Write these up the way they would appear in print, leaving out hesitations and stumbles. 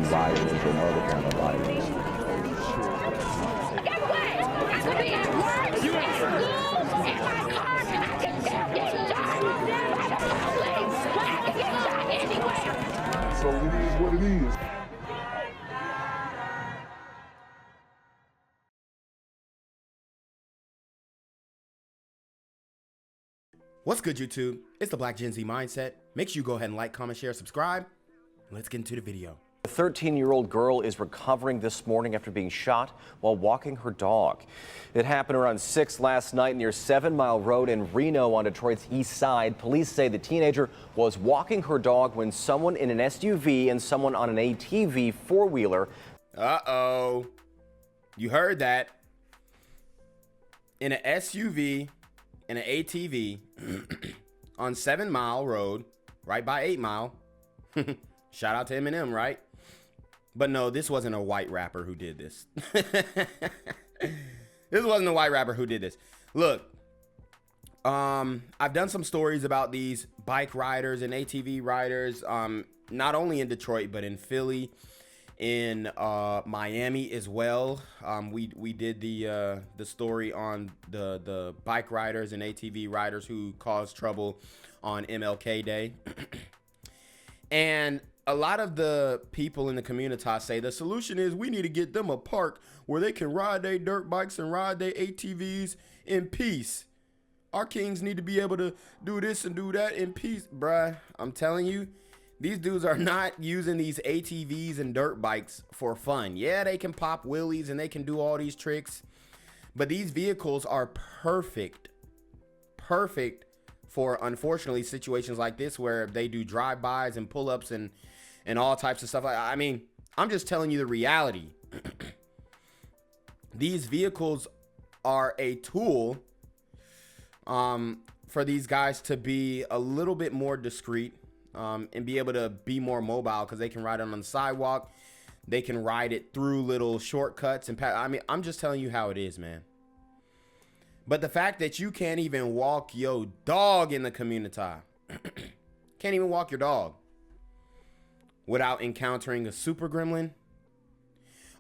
violence or no other kind of violence. Get away! I could be at work, at school, in my car, I can still get shot by the police, but I can get shot anywhere. So it is what it is. What's good, YouTube? It's the Black Gen Z Mindset. Make sure you go ahead and like, comment, share, subscribe. Let's get into the video. A 13-year-old girl is recovering this morning after being shot while walking her dog. It happened around 6 last night near 7 Mile Road in Reno on Detroit's east side. Police say the teenager was walking her dog when someone in an SUV and someone on an ATV four-wheeler. Uh-oh. You heard that. In an SUV and an ATV on 7 Mile Road, right by 8 Mile. Shout out to Eminem, right? But no, this wasn't a white rapper who did this. This wasn't a white rapper who did this. Look, I've done some stories about these bike riders and ATV riders, not only in Detroit, but in Philly, in Miami as well. We did the story on the bike riders and ATV riders who caused trouble on MLK Day. And a lot of the people in the community say the solution is we need to get them a park where they can ride their dirt bikes and ride their ATVs in peace. Our kings need to be able to do this and do that in peace. Bruh, I'm telling you, these dudes are not using these ATVs and dirt bikes for fun. Yeah, they can pop wheelies and they can do all these tricks, but these vehicles are perfect for, unfortunately, situations like this where they do drive-bys and pull-ups and all types of stuff. I mean, I'm just telling you the reality. These vehicles are a tool for these guys to be a little bit more discreet and be able to be more mobile, because they can ride it on the sidewalk. They can ride it through little shortcuts. I mean, I'm just telling you how it is, man. But the fact that you can't even walk your dog in the community, can't even walk your dog without encountering a super gremlin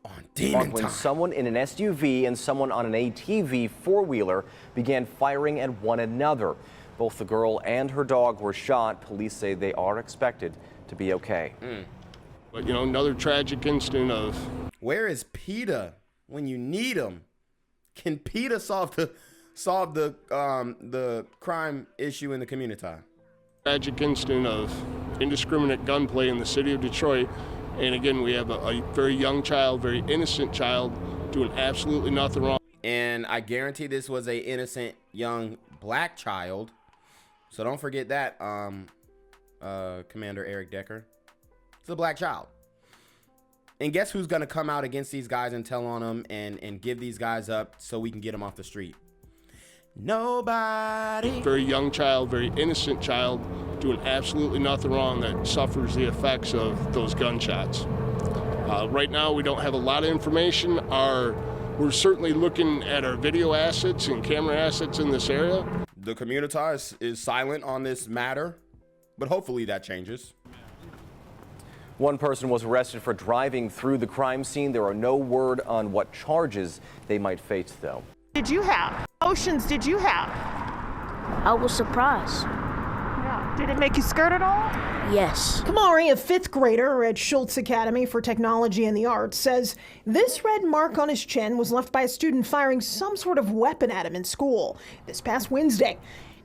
on Demon When Time. someone in an SUV and someone on an ATV four-wheeler began firing at one another. Both the girl and her dog were shot. Police say they are expected to be okay. But, you know, another tragic incident of... Where is PETA when you need him? Can PETA solve the crime issue in the community? Tragic incident of indiscriminate gunplay in the city of Detroit. And again, we have a very young child, very innocent child, doing absolutely nothing wrong. And I guarantee this was a innocent young black child. So don't forget that, Commander Eric Decker. It's a black child. And guess who's going to come out against these guys and tell on them and give these guys up so we can get them off the street? Nobody. Very young child, very innocent child, doing absolutely nothing wrong that suffers the effects of those gunshots. Right now, we don't have a lot of information. We're certainly looking at our video assets and camera assets in this area. The community is silent on this matter, but hopefully that changes. One person was arrested for driving through the crime scene. There are no word on what charges they might face, though. Did you have? Emotions did you have? I was surprised. Yeah. Did it make you scared at all? Yes. Kamari, a fifth grader at Schultz Academy for Technology and the Arts, says this red mark on his chin was left by a student firing some sort of weapon at him in school this past Wednesday.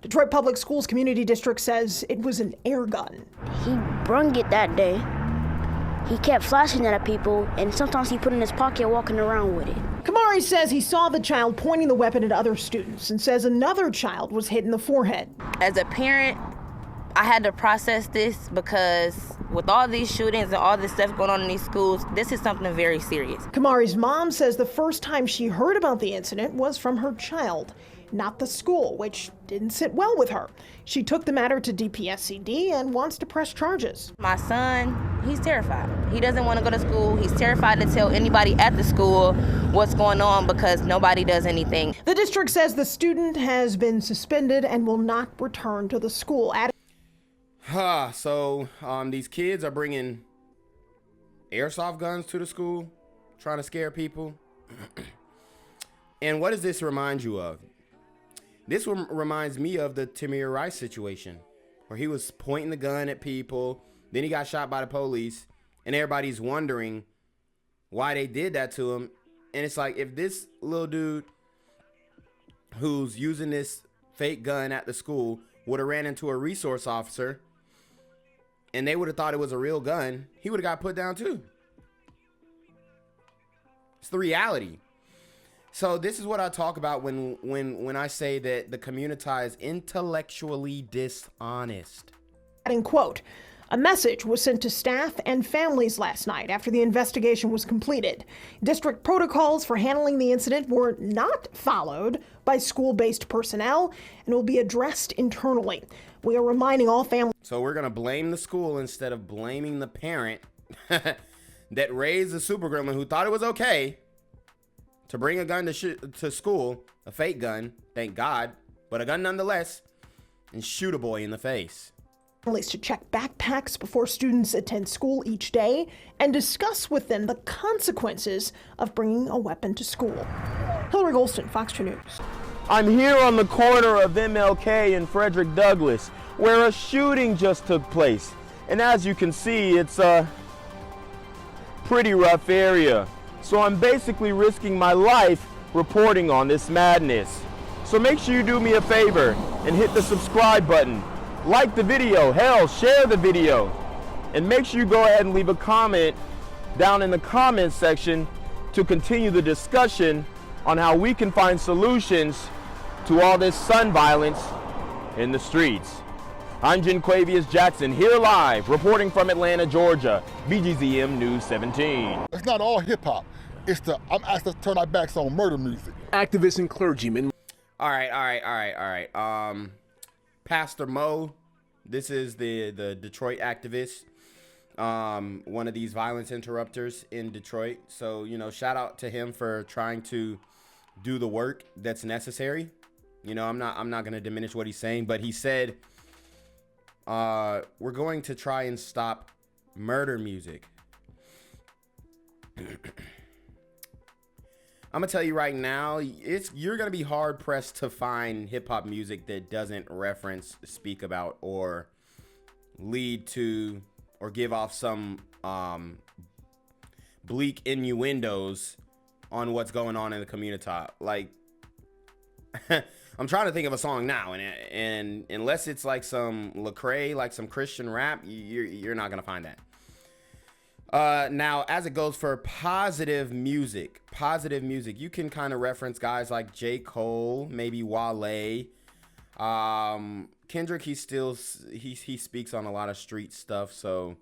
Detroit Public Schools Community District says it was an air gun. He brung it that day. He kept flashing it at people, and sometimes he put it in his pocket walking around with it. Kamari says he saw the child pointing the weapon at other students and says another child was hit in the forehead. As a parent, I had to process this because with all these shootings and all this stuff going on in these schools, this is something very serious. Kamari's mom says the first time she heard about the incident was from her child, not the school, which didn't sit well with her. She took the matter to DPSCD and wants to press charges. My son, he's terrified. He doesn't want to go to school. He's terrified to tell anybody at the school what's going on because nobody does anything. The district says the student has been suspended and will not return to the school. So these kids are bringing airsoft guns to the school, trying to scare people. And what does this remind you of? This reminds me of the Tamir Rice situation, where he was pointing the gun at people, then he got shot by the police, and everybody's wondering why they did that to him. And it's like, if this little dude who's using this fake gun at the school would have ran into a resource officer and they would have thought it was a real gun, he would have got put down too. It's the reality. So this is what I talk about when I say that the community is intellectually dishonest. Adding, quote, a message was sent to staff and families last night after the investigation was completed. District protocols for handling the incident were not followed by school-based personnel and will be addressed internally. We are reminding all families. So we're going to blame the school instead of blaming the parent that raised the super gremlin who thought it was okay to bring a gun to school, a fake gun, thank God, but a gun nonetheless, and shoot a boy in the face. To check backpacks before students attend school each day and discuss with them the consequences of bringing a weapon to school. Hillary Golston, Fox 2 News. I'm here on the corner of MLK and Frederick Douglass, where a shooting just took place. And as you can see, it's a pretty rough area. So I'm basically risking my life reporting on this madness. So make sure you do me a favor and hit the subscribe button. Like the video, hell, share the video. And make sure you go ahead and leave a comment down in the comments section to continue the discussion on how we can find solutions to all this son violence in the streets. I'm Jenquavius Jackson, here live, reporting from Atlanta, Georgia, BGZM News 17. It's not all hip hop. I'm asked to turn our backs on murder music. Activists and clergymen. All right. Pastor Mo, this is the Detroit activist, one of these violence interrupters in Detroit. So, shout out to him for trying to do the work that's necessary. I'm not going to diminish what he's saying, but he said, we're going to try and stop murder music. I'm gonna tell you right now, you're gonna be hard pressed to find hip hop music that doesn't reference, speak about, or lead to, or give off some bleak innuendos on what's going on in the community. Like, I'm trying to think of a song now, and unless it's like some Lecrae, like some Christian rap, you're not gonna find that. Now, as it goes for positive music, you can kind of reference guys like J. Cole, maybe Wale, Kendrick. He speaks on a lot of street stuff, so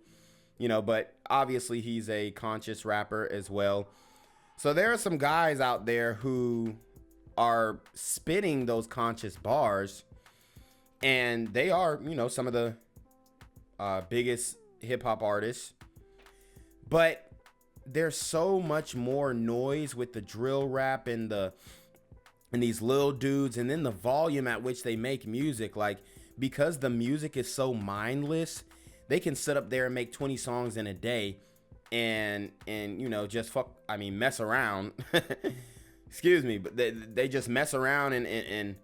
but obviously he's a conscious rapper as well. So there are some guys out there who are spitting those conscious bars, and they are some of the biggest hip hop artists. But there's so much more noise with the drill rap and these little dudes, and then the volume at which they make music. Like, because the music is so mindless, they can sit up there and make 20 songs in a day and just mess around. Excuse me, but they just mess around and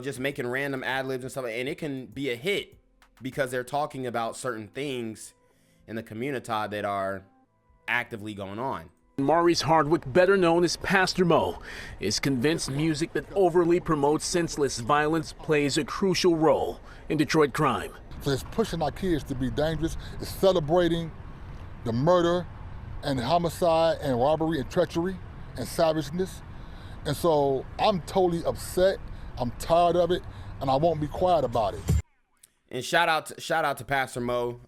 just making random ad libs and stuff, and it can be a hit because they're talking about certain things in the community that are actively going on. Maurice Hardwick, better known as Pastor Mo, is convinced music that overly promotes senseless violence plays a crucial role in Detroit crime. So it's pushing our kids to be dangerous. It's celebrating the murder and homicide and robbery and treachery and savageness. And so I'm totally upset. I'm tired of it, and I won't be quiet about it. And shout out to Pastor Mo.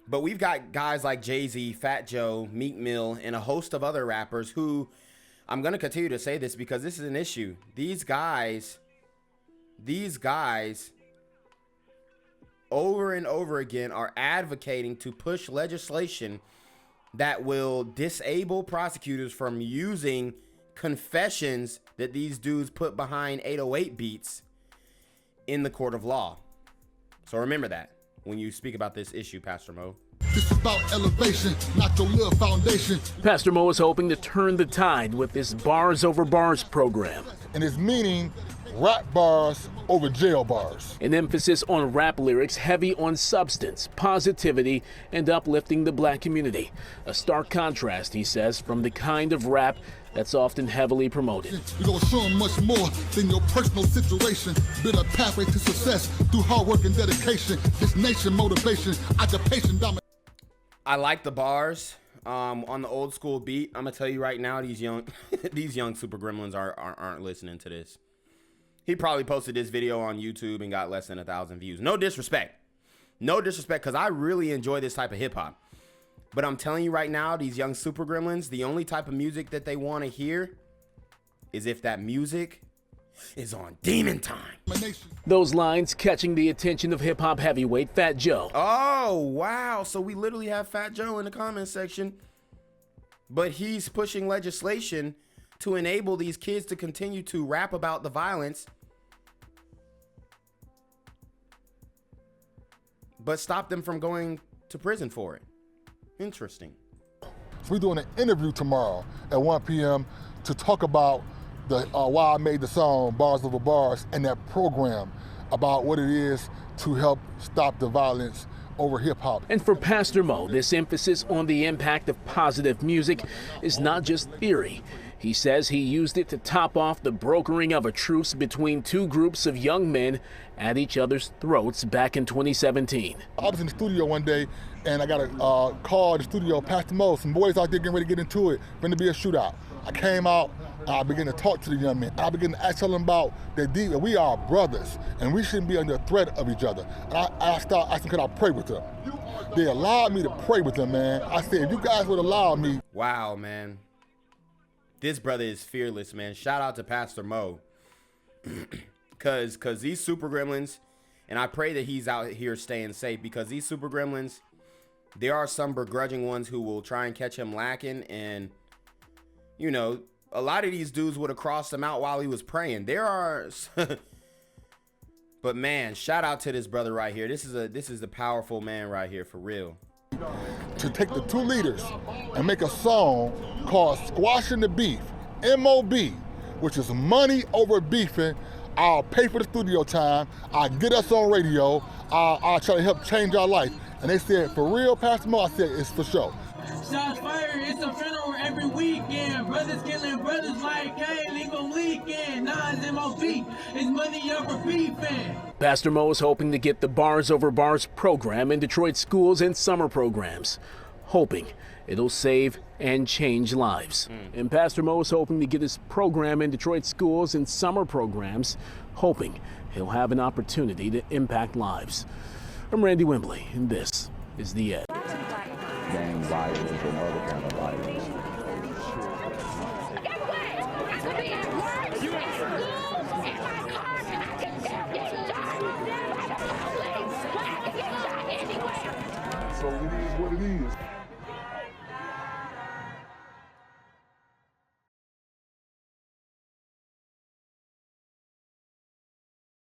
But we've got guys like Jay-Z, Fat Joe, Meek Mill, and a host of other rappers who, I'm going to continue to say this because this is an issue. These guys over and over again are advocating to push legislation that will disable prosecutors from using confessions that these dudes put behind 808 beats in the court of law. So remember that when you speak about this issue, Pastor Mo. This is about elevation, not your little foundation. Pastor Mo is hoping to turn the tide with this Bars Over Bars program. And it's meaning rap bars over jail bars. An emphasis on rap lyrics heavy on substance, positivity, and uplifting the black community. A stark contrast, he says, from the kind of rap that's often heavily promoted. We're gonna show them much more than your personal situation. Build a pathway to success through hard work and dedication. This nation motivation, occupation domination. I like the bars on the old school beat. I'm gonna tell you right now, these young these young super gremlins aren't listening to this. He probably posted this video on YouTube and got less than 1,000 views. No disrespect, because I really enjoy this type of hip hop. But I'm telling you right now, these young super gremlins, the only type of music that they want to hear is if that music is on Demon Time. Those lines catching the attention of hip-hop heavyweight Fat Joe. Oh, wow. So we literally have Fat Joe in the comment section, but he's pushing legislation to enable these kids to continue to rap about the violence, but stop them from going to prison for it. Interesting. We're doing an interview tomorrow at 1 p.m. to talk about the why I made the song Bars Over Bars and that program about what it is to help stop the violence over hip hop. And for Pastor Mo, this emphasis on the impact of positive music is not just theory. He says he used it to top off the brokering of a truce between two groups of young men at each other's throats back in 2017. I was in the studio one day and I got a call to the studio, Pastor Mo, some boys out there getting ready to get into it, going to be a shootout. I came out, I began to talk to the young men. I began to tell them about that we are brothers and we shouldn't be under threat of each other. And I started asking, could I pray with them? They allowed me to pray with them, man. I said, if you guys would allow me. Wow, man. This brother is fearless, man. Shout out to Pastor Mo. Cause these super gremlins, and I pray that he's out here staying safe, because these super gremlins, there are some begrudging ones who will try and catch him lacking, and you know, a lot of these dudes would have crossed him out while he was praying. There are but man, shout out to this brother right here. This is a powerful man right here, for real. To take the two leaders and make a song called Squashing the Beef, MOB, which is money over beefing. I'll pay for the studio time. I'll get us on radio. I'll try to help change our life. And they said, for real, Pastor Mo? I said, it's for sure. Shots fired, it's a funeral every weekend. Brothers killing brothers like, hey, leave them leaking. Nas MOB, it's money over beefing. Pastor Mo is hoping to get the Bars Over Bars program in Detroit schools and summer programs, hoping it'll save and change lives. And Pastor Mo is hoping to get his program in Detroit schools and summer programs, hoping he'll have an opportunity to impact lives. I'm Randy Wembley, and this is The Edge. Gang violence and other kind of violence. Guess what? I could be at work, at school, in my car, and I can still get shot by the police. I can get shot anywhere. So it is what it is.